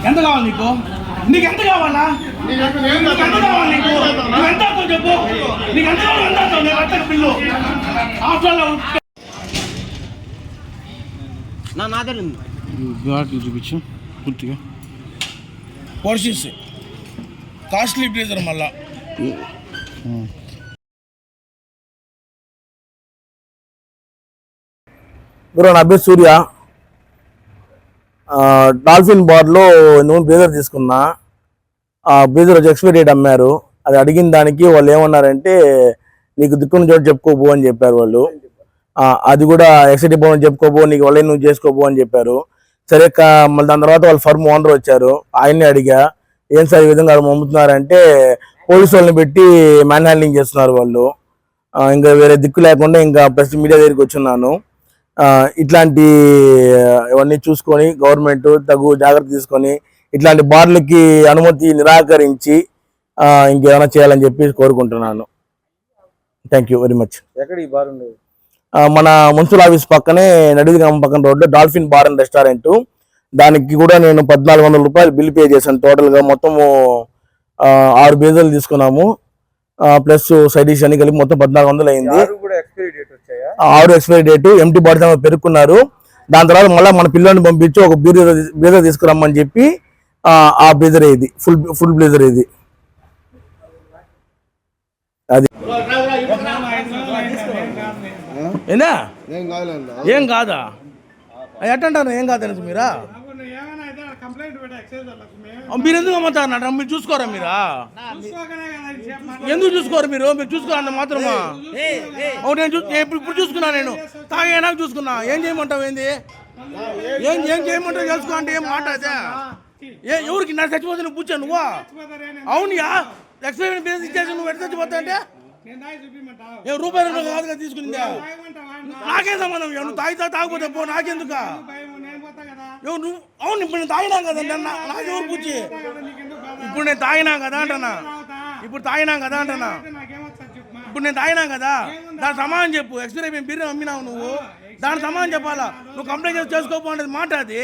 ఎంత కావాలి నీకు? నీకు ఎంత కావాలా? ఎంత కావాలి నీకు? నువ్వు ఎంత చెప్పు. నీకు ఎంత కావాలి? ఎంత నేను ఎంత బిల్లు నా దగ్గర చూపించు పూర్తిగా. పోర్షన్స్ కాస్ట్లీ బ్లేజర్ మళ్ళా. బ్రో నా పేరు సూర్య. డాల్ఫిన్ బార్లో నువ్వు బ్లేజర్ తీసుకున్నా. ఆ బ్లేజర్ వచ్చి ఎక్స్పైరీ డేట్ అమ్మారు. అది అడిగిన దానికి వాళ్ళు ఏమన్నారంటే నీకు దిక్కున్న చోటు చెప్పుకోబో అని చెప్పారు వాళ్ళు. అది కూడా ఎక్సైటీ పోవని చెప్పుకోబో, నీకు వాళ్ళే నువ్వు చేసుకోబో అని చెప్పారు. సరే మళ్ళీ దాని తర్వాత వాళ్ళు ఫర్మ్ ఓనర్ వచ్చారు. ఆయన్ని అడిగా ఏం సార్ ఈ విధంగా పంపుతున్నారంటే పోలీసు వాళ్ళని పెట్టి మ్యాన్ హ్యాండ్లింగ్ చేస్తున్నారు వాళ్ళు. ఇంకా వేరే దిక్కు లేకుండా ఇంకా ప్రెస్ మీడియా దగ్గరికి వచ్చున్నాను. ఇట్లాంటి ఇవన్నీ చూసుకొని గవర్నమెంట్ తగు జాగ్రత్త తీసుకొని ఇట్లాంటి బార్లకి అనుమతి నిరాకరించి ఇంకేమైనా చేయాలని చెప్పి కోరుకుంటున్నాను. Thank you very much. ఎక్కడ ఈ బార్ ఉండేది? మన మున్సిపల్ ఆఫీస్ పక్కనే నడిదిగామ పక్కన రోడ్లో డాల్ఫిన్ బార్ అండ్ రెస్టారెంట్. దానికి కూడా నేను 1400 రూపాయలు బిల్ పే చేశాను. టోటల్గా మొత్తము 6 బేజలు తీసుకున్నాము. ప్లస్ సైడ్ డిష్ అని కలిపి మొత్తం 1400 అయింది. 6 ఎక్స్పైరీ డేటు ఎంటీ బాడీ పెరుక్కున్నారు. దాని తర్వాత మళ్ళీ మన పిల్లల్ని పంపించి ఒక బ్లేజర్ తీసుకురమ్మని చెప్పి ఆ బ్లేజర్ ఇది ఫుల్ బ్లేజర్ ఇది. అది ఏం కాదా ఎట్టంటారు? ఏం కాదని మీరా మీరు ఎందుకు అమ్ముతారు? మీరు చూసుకోరా? మీరా ఎందుకు చూసుకోరు? మీరు చూసుకోవాలన్న మాత్రమా? నేను ఇప్పుడు చూసుకున్నా. నేను తాగేనా చూసుకున్నా. ఏం చేయమంటావు? ఏంది ఏం చేయమంటావు? తెలుసుకో అంటే ఏం మాట అదే? ఎవరికి నా చచ్చిపోతే నువ్వు కూర్చో నువ్వు? అవునుయా ఎక్స్పైరీ బేస్ ఇచ్చేసి నువ్వు ఎట్లా చచ్చిపోతా అంటే రూపాయలు కాదుగా తీసుకునిందా? నాకే సంబంధం. నువ్వు తాగిపోతే పో, నాకెందుక? నువ్వు అవును ఇప్పుడు నేను తాగినా కదా, నాకెవరు కూర్చి ఇప్పుడు నేను తాగినా కదా అంటనా? ఇప్పుడు నేను తాగినా కదా, దాని సమానం చెప్పు. ఎక్స్పైరీ బిర్యానీ అమ్మినావు నువ్వు, దాని సమానం చెప్పాలా? నువ్వు కంప్లైంట్ చేసుకోకపో అనేది మాట అది.